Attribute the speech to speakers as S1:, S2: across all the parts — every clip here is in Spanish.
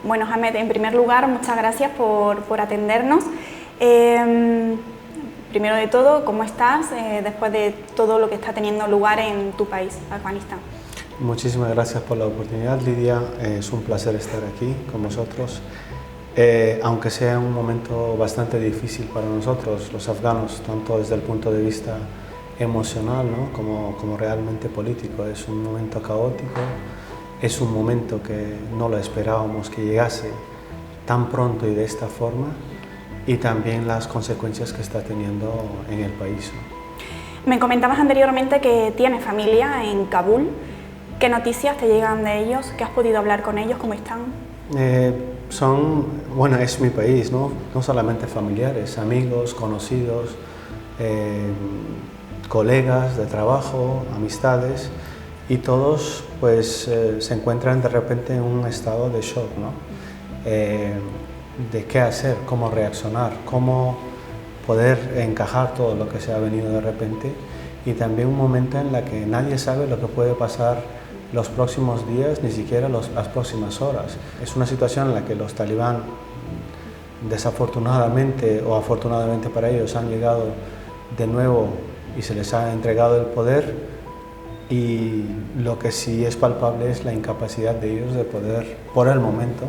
S1: Bueno, Ahmed, en primer lugar, muchas gracias por atendernos. Primero de todo, ¿cómo estás después de todo lo que está teniendo lugar en tu país, Afganistán?
S2: Muchísimas gracias por la oportunidad, Lidia. Es un placer estar aquí con vosotros. Aunque sea un momento bastante difícil para nosotros, los afganos, tanto desde el punto de vista emocional, ¿no? como realmente político. Es un momento caótico, es un momento que no lo esperábamos que llegase tan pronto y de esta forma, y también las consecuencias que está teniendo en el país, ¿no?
S1: Me comentabas anteriormente que tienes familia en Kabul. ¿Qué noticias te llegan de ellos? ¿Qué has podido hablar con ellos? ¿Cómo están?
S2: Bueno, es mi país, ¿no? No solamente familiares, amigos, conocidos, colegas de trabajo, amistades, y todos pues se encuentran de repente en un estado de shock, ¿no? De qué hacer, cómo reaccionar, cómo poder encajar todo lo que se ha venido de repente, y también un momento en el que nadie sabe lo que puede pasar los próximos días, ni siquiera las próximas horas. Es una situación en la que los talibán, desafortunadamente o afortunadamente para ellos, han llegado de nuevo y se les ha entregado el poder, y lo que sí es palpable es la incapacidad de ellos de poder, por el momento,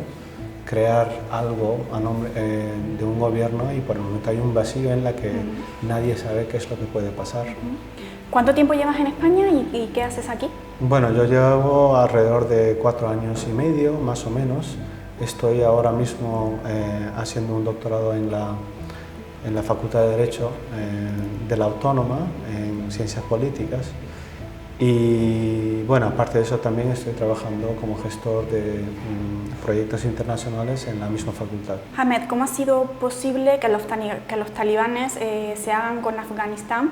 S2: crear algo a nombre de un gobierno, y por el momento hay un vacío en la que nadie sabe qué es lo que puede pasar.
S1: ¿Cuánto tiempo llevas en España y qué haces aquí?
S2: Bueno, yo llevo alrededor de 4 años y medio, más o menos. Estoy ahora mismo haciendo un doctorado en la Facultad de Derecho de la Autónoma, en Ciencias Políticas. Y bueno, aparte de eso también estoy trabajando como gestor de proyectos internacionales en la misma facultad.
S1: Ahmed, ¿cómo ha sido posible que los talibanes se hagan con Afganistán,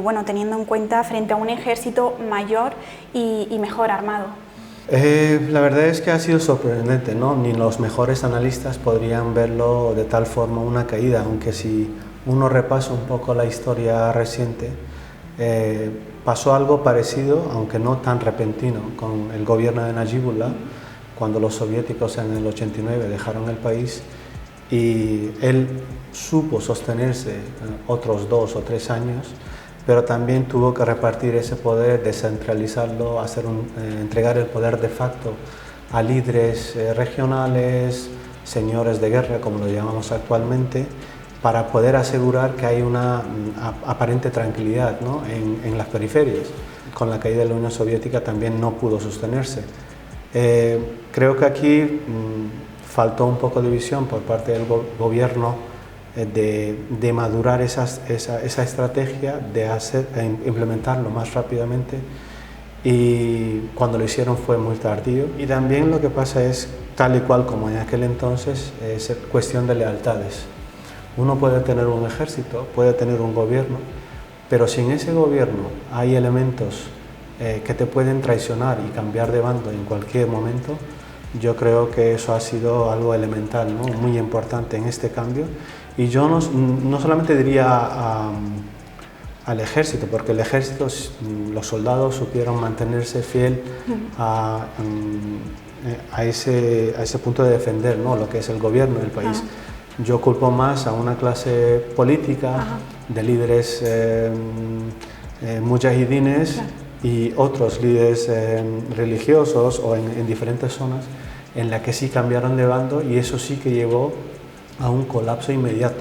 S1: bueno, teniendo en cuenta frente a un ejército mayor y mejor armado?
S2: La verdad es que ha sido sorprendente, ¿no? Ni los mejores analistas podrían verlo de tal forma una caída, aunque si uno repasa un poco la historia reciente, pasó algo parecido, aunque no tan repentino, con el gobierno de Najibullah, cuando los soviéticos en el 89 dejaron el país, y él supo sostenerse otros 2 o 3 años, pero también tuvo que repartir ese poder, descentralizarlo, entregar el poder de facto a líderes regionales, señores de guerra, como lo llamamos actualmente, para poder asegurar que hay una aparente tranquilidad, ¿no? en las periferias. Con la caída de la Unión Soviética también no pudo sostenerse. Creo que aquí faltó un poco de visión por parte del gobierno de madurar esa estrategia, de implementarlo más rápidamente, y cuando lo hicieron fue muy tardío. Y también lo que pasa es, tal y cual como en aquel entonces, es cuestión de lealtades. Uno puede tener un ejército, puede tener un gobierno, pero si en ese gobierno hay elementos que te pueden traicionar y cambiar de bando en cualquier momento, yo creo que eso ha sido algo elemental, ¿no? Muy importante en este cambio. Y yo no solamente diría al ejército, porque el ejército, los soldados supieron mantenerse fiel a ese punto de defender, ¿no? Lo que es el gobierno del país. Yo culpo más a una clase política de líderes mujahidines y otros líderes religiosos o en diferentes zonas, en la que sí cambiaron de bando, y eso sí que llevó a un colapso inmediato.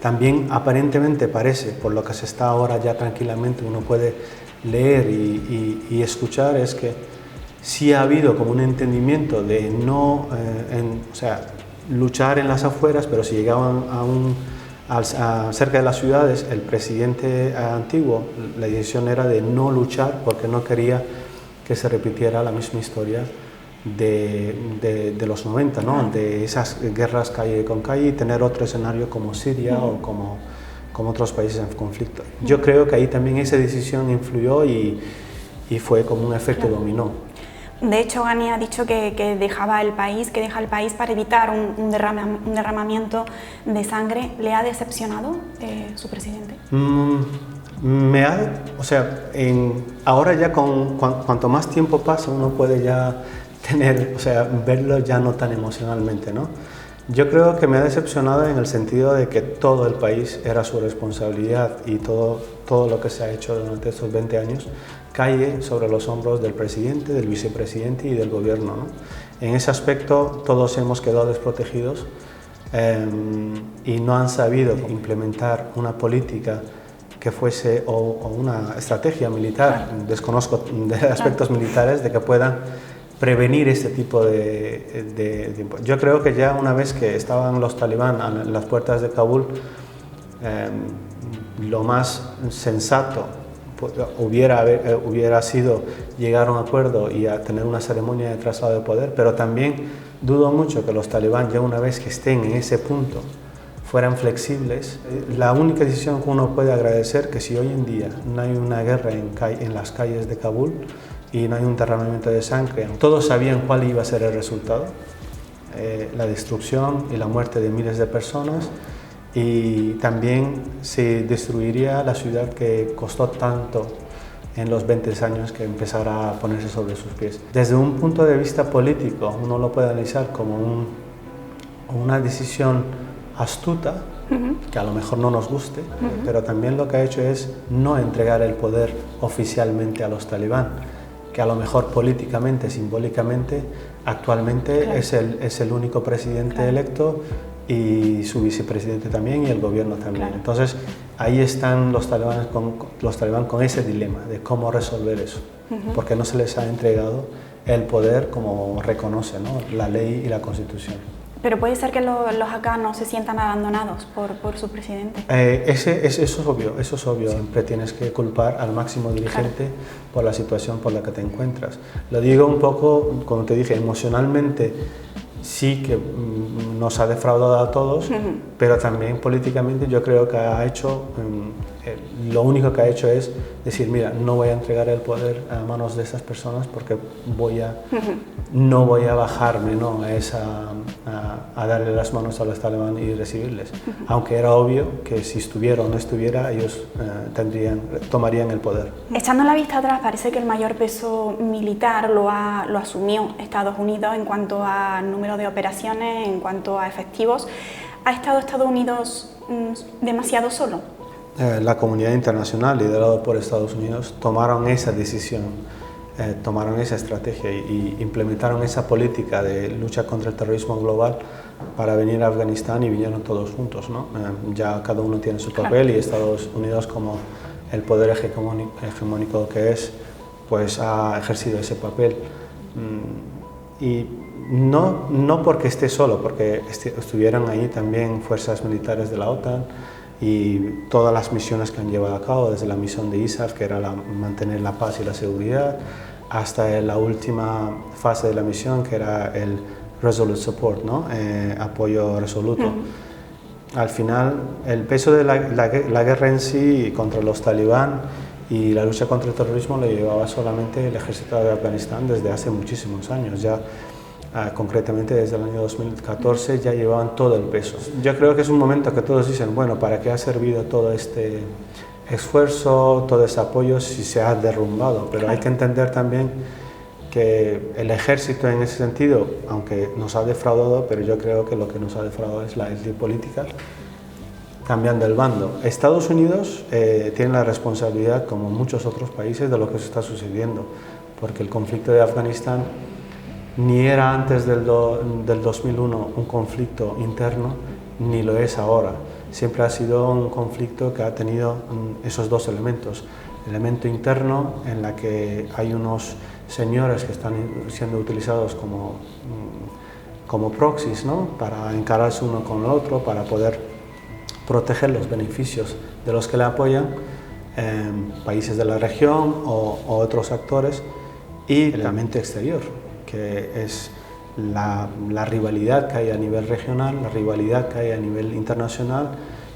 S2: También aparentemente parece, por lo que se está ahora ya tranquilamente, uno puede leer y escuchar, es que sí ha habido como un entendimiento de no, luchar en las afueras, pero si llegaban cerca de las ciudades, el presidente antiguo, la decisión era de no luchar porque no quería que se repitiera la misma historia de los 90, ¿no? De esas guerras calle con calle, y tener otro escenario como Siria o como otros países en conflicto. Yo creo que ahí también esa decisión influyó y fue como un efecto dominó.
S1: De hecho, Ghani ha dicho que deja el país para evitar un derramamiento de sangre. ¿Le ha decepcionado su presidente?
S2: Ahora ya cuanto más tiempo pasa, uno puede ya o sea, verlo ya no tan emocionalmente, ¿no? Yo creo que me ha decepcionado en el sentido de que todo el país era su responsabilidad y todo lo que se ha hecho durante estos 20 años cae sobre los hombros del presidente, del vicepresidente y del gobierno, ¿no? En ese aspecto todos hemos quedado desprotegidos y no han sabido implementar una política que fuese o una estrategia militar, desconozco de aspectos militares, de que puedan prevenir este tipo de... Yo creo que ya una vez que estaban los talibán a las puertas de Kabul, lo más sensato hubiera sido llegar a un acuerdo y a tener una ceremonia de traslado de poder, pero también dudo mucho que los talibán, ya una vez que estén en ese punto, fueran flexibles. La única decisión que uno puede agradecer que si hoy en día no hay una guerra en las calles de Kabul y no hay un derramamiento de sangre, todos sabían cuál iba a ser el resultado, la destrucción y la muerte de miles de personas, y también se destruiría la ciudad que costó tanto en los 20 años que empezara a ponerse sobre sus pies. Desde un punto de vista político, uno lo puede analizar como una decisión astuta, que a lo mejor no nos guste, pero también lo que ha hecho es no entregar el poder oficialmente a los talibán, que a lo mejor políticamente, simbólicamente, actualmente es el único presidente electo, y su vicepresidente también y el gobierno también. Entonces ahí están los talibán con ese dilema de cómo resolver eso, porque no se les ha entregado el poder como reconoce, ¿no?, la ley y la constitución.
S1: Pero puede ser que los afganos se sientan abandonados por su presidente.
S2: Eso es obvio, eso es obvio. Siempre tienes que culpar al máximo dirigente por la situación por la que te encuentras. Lo digo un poco, como te dije, emocionalmente sí que nos ha defraudado a todos, pero también políticamente yo creo que ha hecho, lo único que ha hecho es decir, mira, no voy a entregar el poder a manos de esas personas porque no voy a bajarme, ¿no?, a darle las manos a los talibán y recibirles. Aunque era obvio que si estuviera o no estuviera, ellos tomarían el poder.
S1: Echando la vista atrás, parece que el mayor peso militar lo asumió Estados Unidos en cuanto a número de operaciones, en cuanto a efectivos. ¿Ha estado Estados Unidos demasiado solo?
S2: La comunidad internacional, liderada por Estados Unidos, tomaron esa decisión, tomaron esa estrategia y implementaron esa política de lucha contra el terrorismo global para venir a Afganistán, y vinieron todos juntos, ¿no? Ya cada uno tiene su papel, y Estados Unidos, como el poder hegemónico que es, pues ha ejercido ese papel. Y no porque esté solo, porque estuvieron ahí también fuerzas militares de la OTAN y todas las misiones que han llevado a cabo, desde la misión de ISAF, que era mantener la paz y la seguridad, hasta la última fase de la misión, que era el Resolute Support, ¿no?, apoyo resoluto. Al final, el peso de la guerra en sí contra los talibán y la lucha contra el terrorismo lo llevaba solamente el ejército de Afganistán desde hace muchísimos años. Ya concretamente desde el año 2014 ya llevaban todo el peso. Yo creo que es un momento que todos dicen, bueno, ¿para qué ha servido todo este esfuerzo, todo ese apoyo si se ha derrumbado? Pero hay que entender también que el ejército, en ese sentido, aunque nos ha defraudado, pero yo creo que lo que nos ha defraudado es la élite política, cambiando el bando. Estados Unidos tiene la responsabilidad, como muchos otros países, de lo que se está sucediendo, porque el conflicto de Afganistán ni era antes del 2001 un conflicto interno, ni lo es ahora. Siempre ha sido un conflicto que ha tenido esos dos elementos. Elemento interno, en la que hay unos señores que están siendo utilizados como proxies, ¿no?, para encararse uno con el otro, para poder proteger los beneficios de los que le apoyan, países de la región o otros actores, y el elemento exterior, que es la rivalidad que hay a nivel regional, la rivalidad que hay a nivel internacional,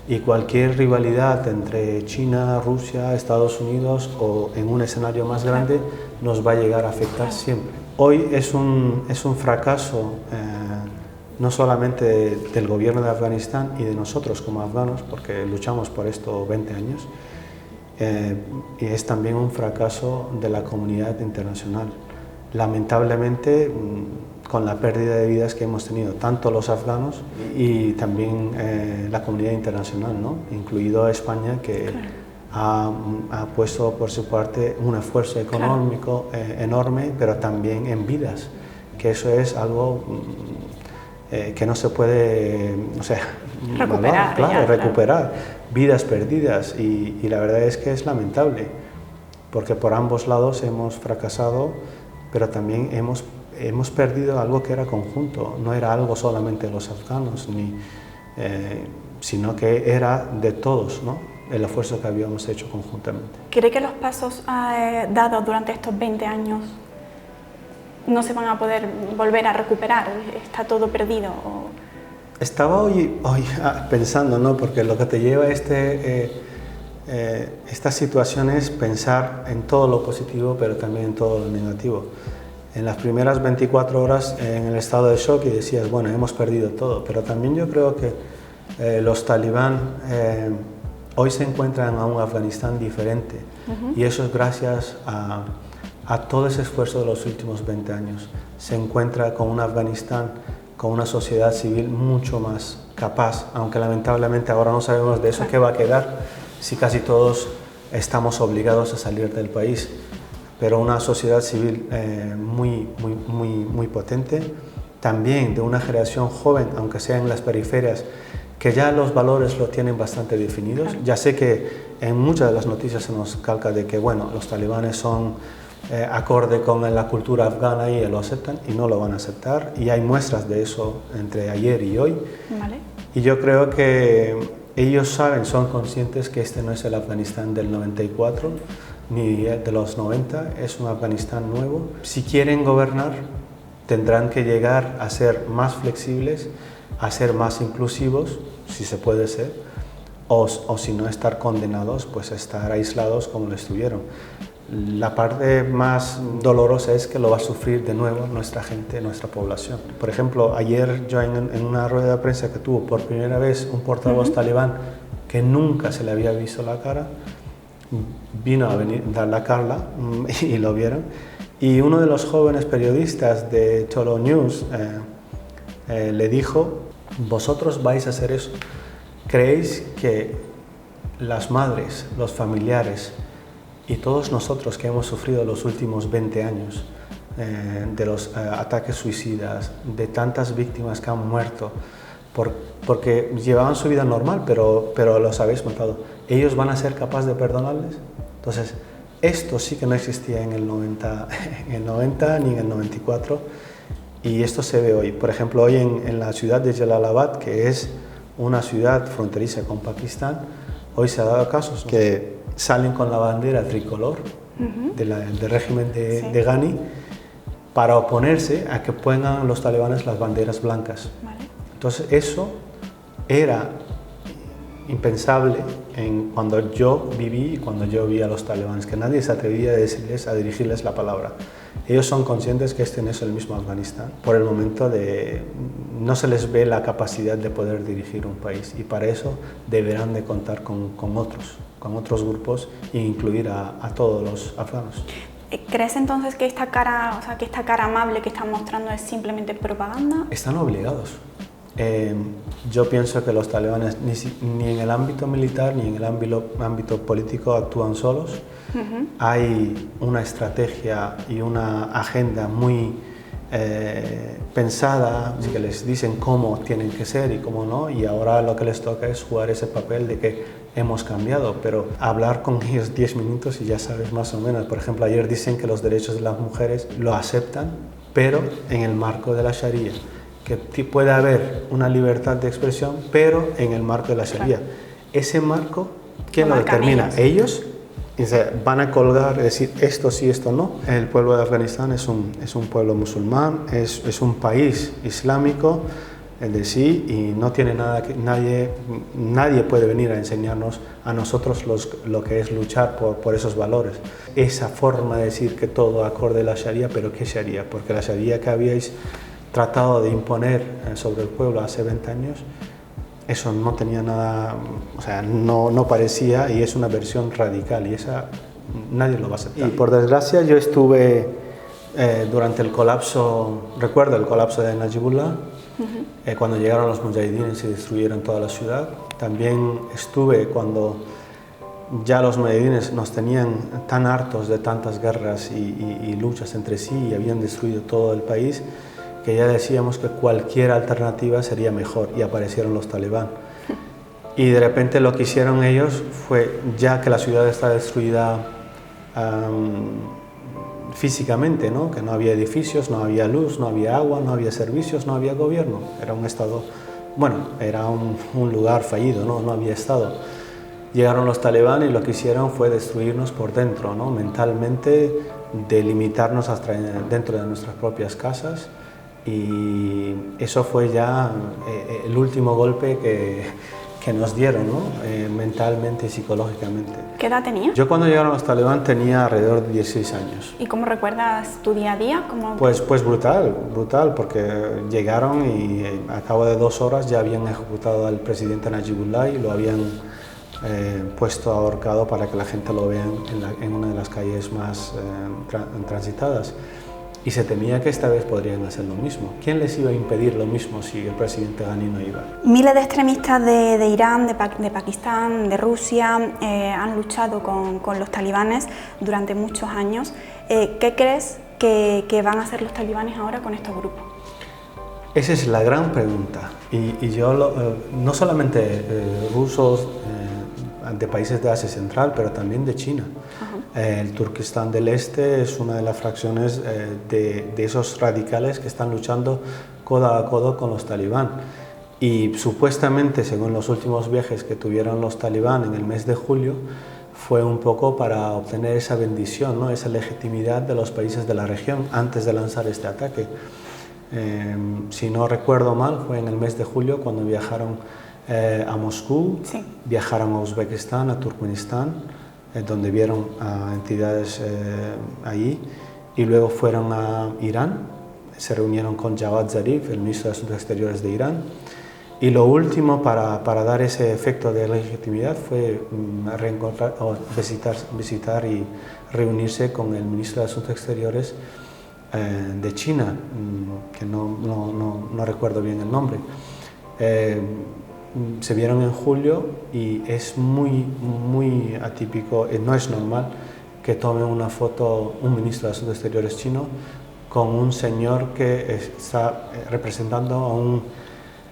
S2: y cualquier rivalidad entre China, Rusia, Estados Unidos o en un escenario más grande nos va a llegar a afectar siempre. Hoy es un fracaso no solamente del gobierno de Afganistán y de nosotros como afganos, porque luchamos por esto 20 años, y es también un fracaso de la comunidad internacional. lamentablemente, con la pérdida de vidas que hemos tenido, tanto los afganos y también la comunidad internacional, ¿no? Incluido España, que ha puesto por su parte un esfuerzo económico enorme, pero también en vidas, que eso es algo que no se puede, o sea,
S1: recuperar,
S2: recuperar vidas perdidas, y la verdad es que es lamentable, porque por ambos lados hemos fracasado, pero también hemos perdido algo que era conjunto, no era algo solamente de los afganos, sino que era de todos, ¿no? El esfuerzo que habíamos hecho conjuntamente.
S1: ¿Cree que los pasos dados durante estos 20 años no se van a poder volver a recuperar? ¿Está todo perdido?
S2: Estaba hoy pensando, ¿no? Porque lo que te lleva a esta situación es pensar en todo lo positivo, pero también en todo lo negativo. En las primeras 24 horas en el estado de shock y decías, bueno, hemos perdido todo, pero también yo creo que los talibán hoy se encuentran en un Afganistán diferente, y eso es gracias a todo ese esfuerzo de los últimos 20 años. Se encuentra con un Afganistán, con una sociedad civil mucho más capaz, aunque lamentablemente ahora no sabemos de eso qué va a quedar, si casi todos estamos obligados a salir del país, pero una sociedad civil muy potente, también de una generación joven, aunque sea en las periferias, que ya los valores lo tienen bastante definidos. Ya sé que en muchas de las noticias se nos calca de que, bueno, los talibanes son acorde con la cultura afgana y lo aceptan, y no lo van a aceptar, y hay muestras de eso entre ayer y hoy.
S1: Vale.
S2: Y yo creo que ellos saben, son conscientes que este no es el Afganistán del 94 ni de los 90, es un Afganistán nuevo. Si quieren gobernar, tendrán que llegar a ser más flexibles, a ser más inclusivos, si se puede ser, o si no, estar condenados, pues a estar aislados como lo estuvieron. La parte más dolorosa es que lo va a sufrir de nuevo nuestra gente, nuestra población. Por ejemplo, ayer yo en una rueda de prensa que tuvo por primera vez un portavoz talibán que nunca se le había visto la cara, vino a dar la cara y lo vieron. Y uno de los jóvenes periodistas de Tolo News le dijo: vosotros vais a hacer eso. ¿Creéis que las madres, los familiares y todos nosotros que hemos sufrido los últimos 20 años de los ataques suicidas, de tantas víctimas que han muerto porque llevaban su vida normal, pero los habéis matado, ellos van a ser capaces de perdonarles? Entonces, esto sí que no existía en el 90 ni en el 94, y esto se ve hoy. Por ejemplo, hoy en la ciudad de Jalalabad, que es una ciudad fronteriza con Pakistán, hoy se ha dado casos que salen con la bandera tricolor del régimen de Ghani para oponerse a que pongan los talibanes las banderas blancas. Vale. Entonces eso era impensable cuando yo viví y cuando yo vi a los talibanes, que nadie se atrevía a dirigirles la palabra. Ellos son conscientes que este no es el mismo Afganistán. Por el momento no se les ve la capacidad de poder dirigir un país, y para eso deberán de contar con otros grupos e incluir a todos los afganos.
S1: ¿Crees entonces que esta cara amable que están mostrando es simplemente propaganda?
S2: Están obligados. Yo pienso que los talibanes ni en el ámbito militar ni en el ámbito político actúan solos. Hay una estrategia y una agenda muy pensada, que les dicen cómo tienen que ser y cómo no, y ahora lo que les toca es jugar ese papel de que hemos cambiado, pero hablar con ellos 10 minutos y ya sabes más o menos. Por ejemplo, ayer dicen que los derechos de las mujeres lo aceptan, pero en el marco de la Sharia, que puede haber una libertad de expresión, pero en el marco de la Sharia. Claro. Ese marco, ¿quién lo determina? Ellos. Van a colgar, decir esto sí, esto no. El pueblo de Afganistán es un pueblo musulmán, es un país islámico de sí, y no tiene nada que nadie puede venir a enseñarnos a nosotros lo que es luchar por esos valores. Esa forma de decir que todo acorde a la Sharia, pero ¿qué Sharia? Porque la Sharia que habíais tratado de imponer sobre el pueblo hace 20 años, eso no tenía nada, o sea, no parecía, y es una versión radical, y esa nadie lo va a aceptar. Y por desgracia yo estuve Durante el colapso, recuerdo el colapso de Najibullah, cuando llegaron los mujahidines y destruyeron toda la ciudad. También estuve cuando ya los mujahidines nos tenían tan hartos de tantas guerras y luchas entre sí y habían destruido todo el país, que ya decíamos que cualquier alternativa sería mejor, y aparecieron los talibán. Y de repente lo que hicieron ellos fue, ya que la ciudad está destruida físicamente, ¿no? Que no había edificios, no había luz, no había agua, no había servicios, no había gobierno, era un estado, bueno, era un lugar fallido, ¿no? No había estado. Llegaron los talibán y lo que hicieron fue destruirnos por dentro, ¿no? Mentalmente, delimitarnos hasta dentro de nuestras propias casas, y eso fue ya el último golpe que nos dieron, ¿no? Mentalmente y psicológicamente.
S1: ¿Qué edad tenía?
S2: Yo cuando llegaron los talibán tenía alrededor de 16 años.
S1: ¿Y cómo recuerdas tu día a día?
S2: Pues brutal, porque llegaron y a cabo de 2 horas ya habían ejecutado al presidente Najibullah y lo habían puesto ahorcado para que la gente lo vea en una de las calles más transitadas. Y se temía que esta vez podrían hacer lo mismo. ¿Quién les iba a impedir lo mismo si el presidente Ghani no iba?
S1: Miles de extremistas de Irán, de Pakistán, de Rusia han luchado con los talibanes durante muchos años. ¿Qué crees que van a hacer los talibanes ahora con estos grupos?
S2: Esa es la gran pregunta. Y yo, no solamente rusos de países de Asia Central, pero también de China. El Turquistán del Este es una de las fracciones de esos radicales que están luchando codo a codo con los talibán. Y supuestamente, según los últimos viajes que tuvieron los talibán en el mes de julio, fue un poco para obtener esa bendición, ¿no? Esa legitimidad de los países de la región antes de lanzar este ataque. Si no recuerdo mal, fue en el mes de julio cuando viajaron a Moscú, sí. Viajaron a Uzbekistán, a Turkmenistán, donde vieron a entidades allí, y luego fueron a Irán, se reunieron con Javad Zarif, el ministro de Asuntos Exteriores de Irán, y lo último para dar ese efecto de legitimidad fue visitar y reunirse con el ministro de Asuntos Exteriores de China, que no recuerdo bien el nombre. Se vieron en julio y es muy atípico, no es normal que tome una foto un ministro de Asuntos Exteriores chino con un señor que está representando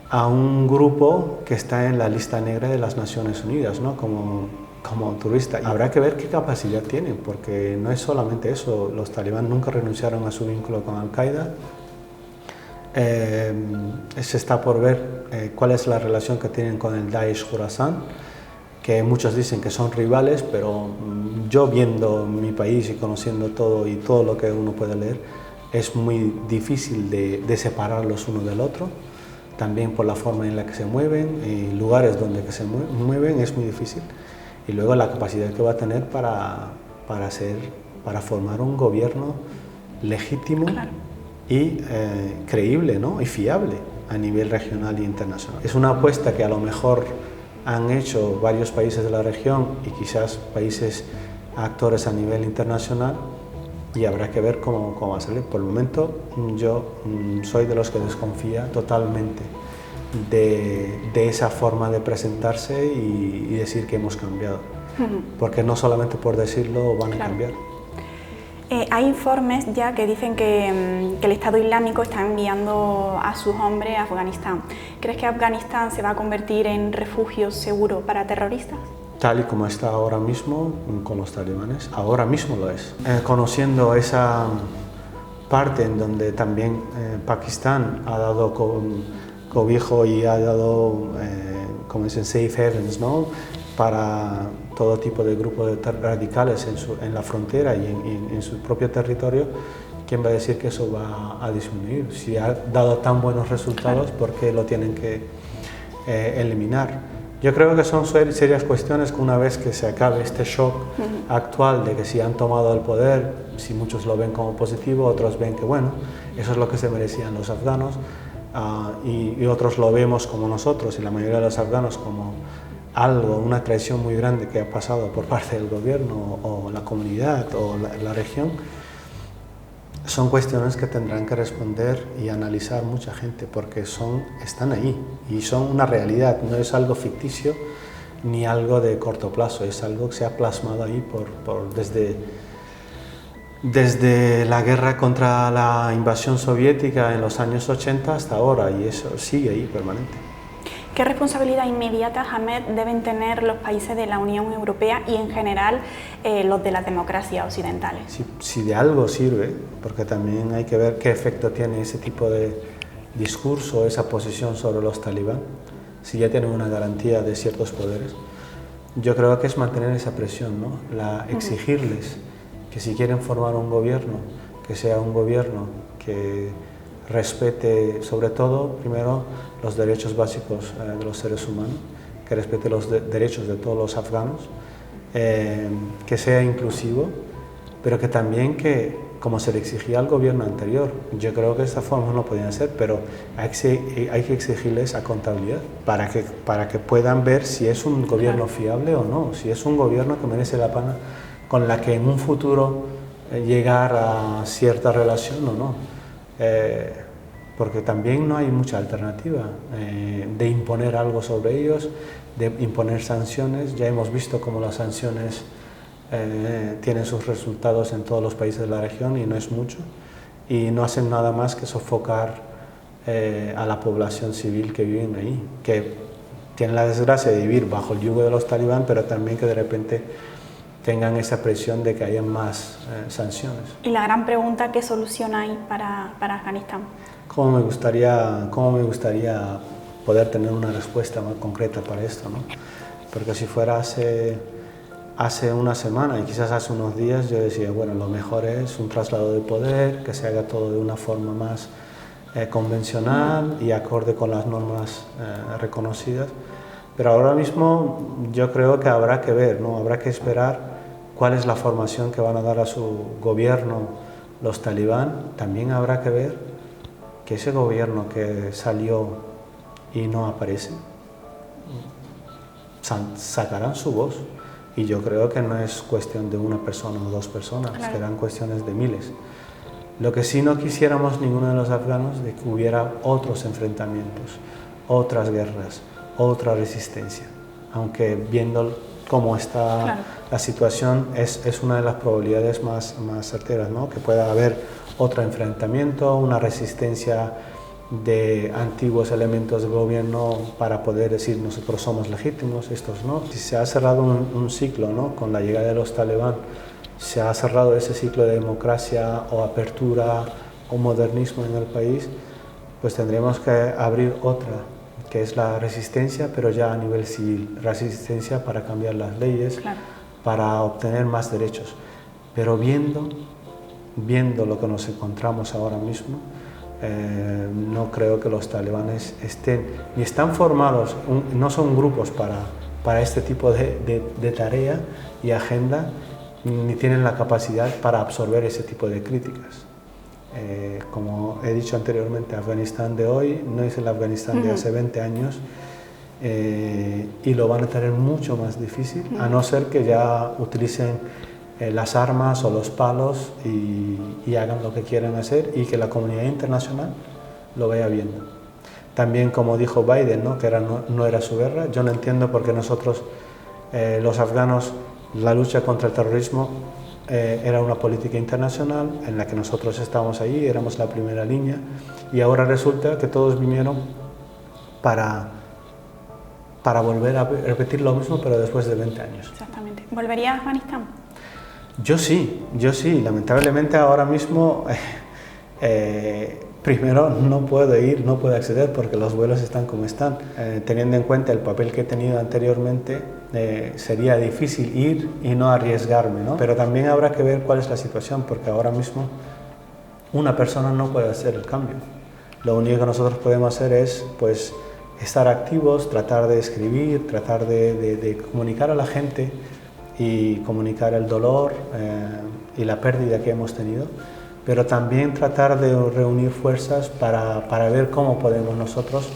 S2: a un grupo que está en la lista negra de las Naciones Unidas, ¿no? como turista. Habrá que ver qué capacidad tienen, porque no es solamente eso, los talibán nunca renunciaron a su vínculo con Al-Qaeda. Se está por ver cuál es la relación que tienen con el Daesh Khorasan, que muchos dicen que son rivales, pero yo viendo mi país y conociendo todo y todo lo que uno puede leer, es muy difícil de separarlos uno del otro, también por la forma en la que se mueven, y lugares donde que se mueven es muy difícil, y luego la capacidad que va a tener para formar un gobierno legítimo. Claro. Y creíble, ¿no? Y fiable a nivel regional e internacional. Es una apuesta que a lo mejor han hecho varios países de la región y quizás países actores a nivel internacional, y habrá que ver cómo va a salir. Por el momento yo soy de los que desconfía totalmente de esa forma de presentarse y decir que hemos cambiado, porque no solamente por decirlo van a cambiar.
S1: Hay informes ya que dicen que el Estado Islámico está enviando a sus hombres a Afganistán. ¿Crees que Afganistán se va a convertir en refugio seguro para terroristas?
S2: Tal y como está ahora mismo con los talibanes, ahora mismo lo es. Conociendo esa parte en donde también Pakistán ha dado cobijo y ha dado, como dicen, safe havens, ¿no? Para todo tipo de grupos radicales en la frontera y en su propio territorio, ¿quién va a decir que eso va a disminuir? Si ha dado tan buenos resultados, ¿por qué lo tienen que eliminar? Yo creo que son serias cuestiones que una vez que se acabe este shock actual de que si han tomado el poder, si muchos lo ven como positivo, otros ven que bueno, eso es lo que se merecían los afganos, y otros lo vemos como nosotros y la mayoría de los afganos como una traición muy grande que ha pasado por parte del gobierno o la comunidad o la región. son cuestiones que tendrán que responder y analizar mucha gente, porque están ahí y son una realidad, no es algo ficticio ni algo de corto plazo, es algo que se ha plasmado ahí desde la guerra contra la invasión soviética en los años 80 hasta ahora, y eso sigue ahí permanente.
S1: ¿Qué responsabilidad inmediata, Ahmed, deben tener los países de la Unión Europea y en general los de las democracias occidentales?
S2: Si de algo sirve, porque también hay que ver qué efecto tiene ese tipo de discurso, esa posición sobre los talibán, si ya tienen una garantía de ciertos poderes. Yo creo que es mantener esa presión, ¿no? Exigirles que si quieren formar un gobierno, que sea un gobierno que respete sobre todo, primero, los derechos básicos de los seres humanos, que respete los derechos de todos los afganos, que sea inclusivo, pero que también como se le exigía al gobierno anterior, yo creo que de esta forma no podían ser, pero hay que exigirles accountabilidad para que puedan ver si es un gobierno fiable o no, si es un gobierno que merece la pena, con la que en un futuro llegar a cierta relación o no. Porque también no hay mucha alternativa de imponer algo sobre ellos, de imponer sanciones. Ya hemos visto cómo las sanciones tienen sus resultados en todos los países de la región y no es mucho, y no hacen nada más que sofocar a la población civil que viven ahí, que tienen la desgracia de vivir bajo el yugo de los talibán, pero también que de repente tengan esa presión de que haya más sanciones.
S1: Y la gran pregunta, ¿qué solución hay para Afganistán?
S2: ¿Cómo me gustaría poder tener una respuesta más concreta para esto, ¿no? Porque si fuera hace una semana y quizás hace unos días, yo decía, bueno, lo mejor es un traslado de poder, que se haga todo de una forma más convencional y acorde con las normas reconocidas. Pero ahora mismo yo creo que habrá que ver, ¿no? Habrá que esperar cuál es la formación que van a dar a su gobierno los talibán. También habrá que ver que ese gobierno que salió y no aparece, sacarán su voz. Y yo creo que no es cuestión de una persona o dos personas, claro, serán cuestiones de miles. Lo que sí no quisiéramos ninguno de los afganos de que hubiera otros enfrentamientos, otras guerras, otra resistencia. Aunque viendo cómo está, claro, la situación, es una de las probabilidades más certeras, ¿no? Que pueda haber otro enfrentamiento, una resistencia de antiguos elementos del gobierno para poder decir nosotros somos legítimos, estos no. Si se ha cerrado un ciclo, ¿no? Con la llegada de los talibán, se ha cerrado ese ciclo de democracia o apertura o modernismo en el país, pues tendremos que abrir otra, que es la resistencia, pero ya a nivel civil, resistencia para cambiar las leyes, claro, para obtener más derechos. Pero viendo lo que nos encontramos ahora mismo, no creo que los talibanes ni están formados, no son grupos para este tipo de tarea y agenda, ni tienen la capacidad para absorber ese tipo de críticas. Como he dicho anteriormente, Afganistán de hoy no es el Afganistán de hace 20 años, y lo van a tener mucho más difícil, a no ser que ya utilicen las armas o los palos y hagan lo que quieran hacer, y que la comunidad internacional lo vaya viendo. También, como dijo Biden, ¿no? Que no era su guerra. Yo no entiendo por qué nosotros, los afganos, la lucha contra el terrorismo era una política internacional en la que nosotros estábamos ahí, éramos la primera línea, y ahora resulta que todos vinieron para volver a repetir lo mismo, pero después de 20 años.
S1: Exactamente. ¿Volvería a Afganistán?
S2: Yo sí. Lamentablemente ahora mismo, primero no puedo acceder porque los vuelos están como están. Teniendo en cuenta el papel que he tenido anteriormente, sería difícil ir y no arriesgarme, ¿no? Pero también habrá que ver cuál es la situación, porque ahora mismo una persona no puede hacer el cambio. Lo único que nosotros podemos hacer es, pues, estar activos, tratar de escribir, tratar de comunicar a la gente y comunicar el dolor y la pérdida que hemos tenido, pero también tratar de reunir fuerzas para ver cómo podemos nosotros,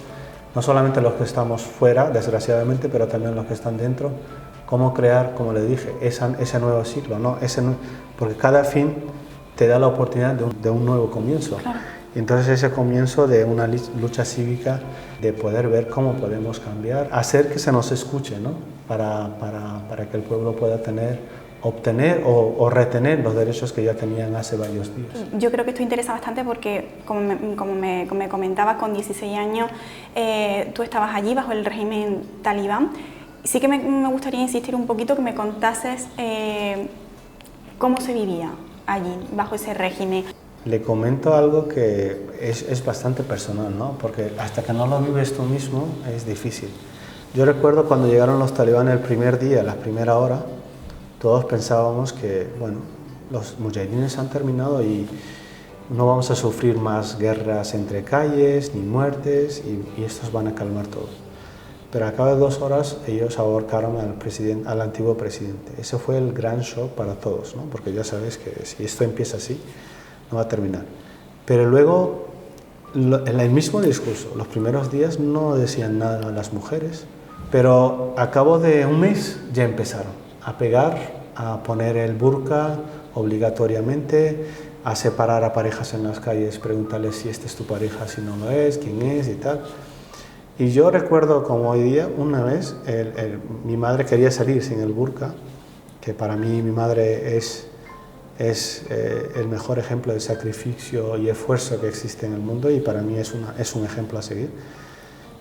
S2: no solamente los que estamos fuera, desgraciadamente, pero también los que están dentro, cómo crear, como le dije, ese nuevo ciclo, ¿no? Porque cada fin te da la oportunidad de un nuevo comienzo.
S1: Claro.
S2: Y entonces ese comienzo de una lucha cívica, de poder ver cómo podemos cambiar, hacer que se nos escuche, ¿no? Para que el pueblo pueda obtener o retener los derechos que ya tenían hace varios días.
S1: Yo creo que esto interesa bastante porque, como me comentabas, con 16 años tú estabas allí bajo el régimen talibán. Sí que me gustaría insistir un poquito, que me contases cómo se vivía allí, bajo ese régimen.
S2: Le comento algo que es bastante personal, ¿no? Porque hasta que no lo vives tú mismo es difícil. Yo recuerdo cuando llegaron los talibanes el primer día, la primera hora, todos pensábamos que, bueno, los mujahidines han terminado y no vamos a sufrir más guerras entre calles ni muertes y estos van a calmar todo. Pero a cabo de 2 horas ellos ahorcaron al antiguo presidente. Ese fue el gran shock para todos, ¿no? Porque ya sabes que si esto empieza así, no va a terminar. Pero luego, en el mismo discurso, los primeros días no decían nada a las mujeres, pero a cabo de un mes ya empezaron a pegar, a poner el burka obligatoriamente, a separar a parejas en las calles, preguntarles si esta es tu pareja, si no lo es, quién es y tal. Y yo recuerdo como hoy día, una vez, mi madre quería salir sin el burka, que para mí mi madre es el mejor ejemplo de sacrificio y esfuerzo que existe en el mundo y para mí es un ejemplo a seguir.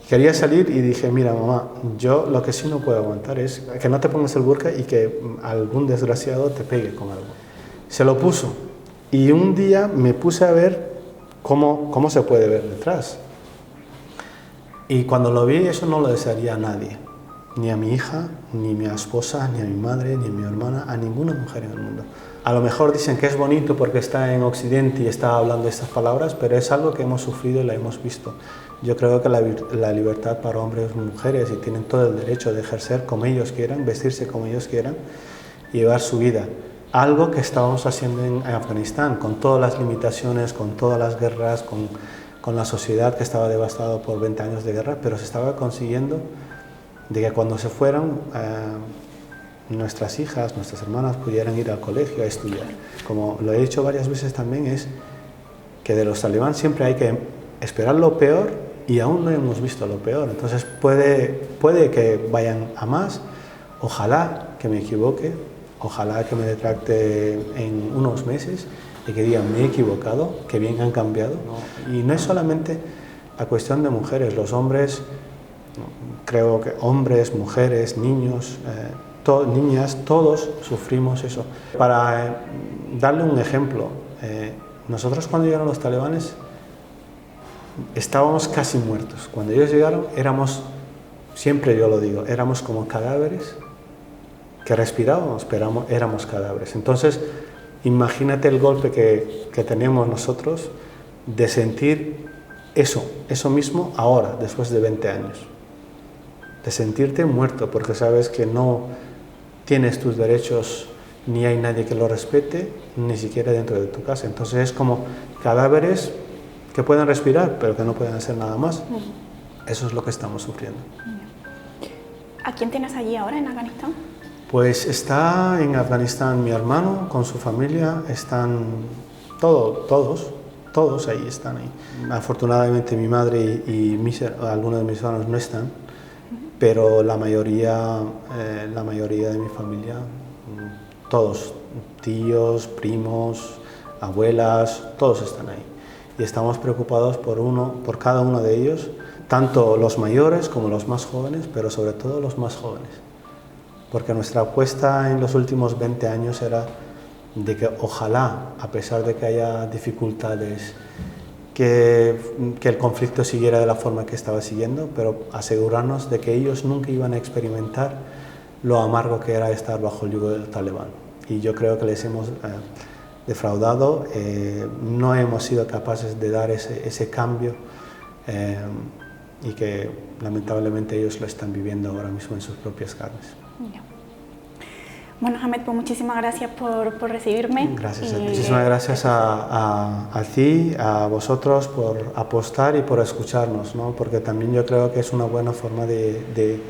S2: Quería salir y dije, mira mamá, yo lo que sí no puedo aguantar es que no te pongas el burka y que algún desgraciado te pegue con algo. Se lo puso y un día me puse a ver cómo se puede ver detrás. Y cuando lo vi, eso no lo desearía a nadie, ni a mi hija, ni a mi esposa, ni a mi madre, ni a mi hermana, a ninguna mujer en el mundo. A lo mejor dicen que es bonito porque está en Occidente y está hablando estas palabras, pero es algo que hemos sufrido y la hemos visto. Yo creo que la libertad para hombres y mujeres, y tienen todo el derecho de ejercer como ellos quieran, vestirse como ellos quieran y llevar su vida. Algo que estábamos haciendo en Afganistán, con todas las limitaciones, con todas las guerras, con la sociedad que estaba devastada por 20 años de guerra, pero se estaba consiguiendo de que cuando se fueran nuestras hijas, nuestras hermanas pudieran ir al colegio a estudiar. Como lo he dicho varias veces también, es que de los talibán siempre hay que esperar lo peor y aún no hemos visto lo peor. Entonces puede que vayan a más, ojalá que me equivoque, ojalá que me retracte en unos meses y que digan me he equivocado, que bien han cambiado. Y no es solamente la cuestión de mujeres, los hombres, creo que hombres, mujeres, niños, niñas, todos sufrimos eso. Para darle un ejemplo, nosotros cuando llegaron los talibanes estábamos casi muertos. Cuando ellos llegaron éramos, siempre yo lo digo, éramos como cadáveres que respirábamos, pero éramos cadáveres. Entonces, imagínate el golpe que tenemos nosotros de sentir eso mismo ahora, después de 20 años. De sentirte muerto porque sabes que no tienes tus derechos, ni hay nadie que lo respete, ni siquiera dentro de tu casa. Entonces es como cadáveres que pueden respirar, pero que no pueden hacer nada más. Eso es lo que estamos sufriendo.
S1: ¿A quién tienes allí ahora en Afganistán?
S2: Pues está en Afganistán mi hermano con su familia, están todos ahí están ahí. Afortunadamente mi madre y algunos de mis hermanos no están, pero la mayoría de mi familia, todos, tíos, primos, abuelas, todos están ahí. Y estamos preocupados por cada uno de ellos, tanto los mayores como los más jóvenes, pero sobre todo los más jóvenes. Porque nuestra apuesta en los últimos 20 años era de que ojalá, a pesar de que haya dificultades, que el conflicto siguiera de la forma que estaba siguiendo, pero asegurarnos de que ellos nunca iban a experimentar lo amargo que era estar bajo el yugo del talibán. Y yo creo que les hemos defraudado, no hemos sido capaces de dar ese cambio y que lamentablemente ellos lo están viviendo ahora mismo en sus propias carnes.
S1: Bueno, Ahmed, pues muchísimas gracias por recibirme.
S2: Gracias. Muchísimas gracias a ti, a vosotros por apostar y por escucharnos, ¿no? Porque también yo creo que es una buena forma de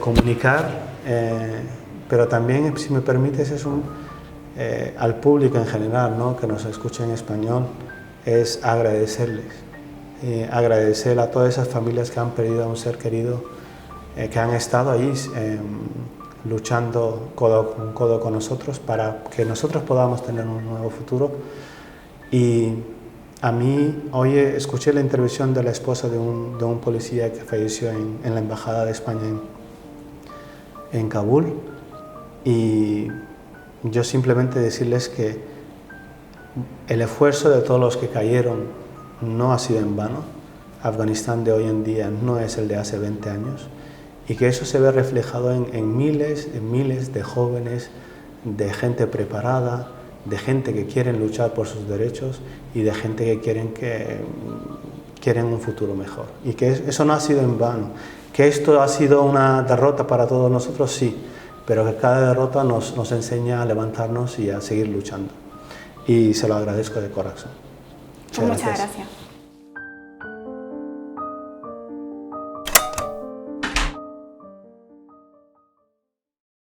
S2: comunicar, pero también, si me permites, al público en general, ¿no?, que nos escucha en español, es agradecerles. Agradecer a todas esas familias que han perdido a un ser querido, que han estado ahí luchando codo con nosotros para que nosotros podamos tener un nuevo futuro. Y a mí, hoy escuché la intervención de la esposa de un policía que falleció en la Embajada de España en Kabul, y yo simplemente decirles que el esfuerzo de todos los que cayeron no ha sido en vano. Afganistán de hoy en día no es el de hace 20 años, y que eso se ve reflejado en miles de jóvenes, de gente preparada, de gente que quieren luchar por sus derechos y de gente que quieren un futuro mejor. Y que eso no ha sido en vano. Que esto ha sido una derrota para todos nosotros, sí, pero que cada derrota nos enseña a levantarnos y a seguir luchando. Y se lo agradezco de corazón.
S1: Muchas gracias.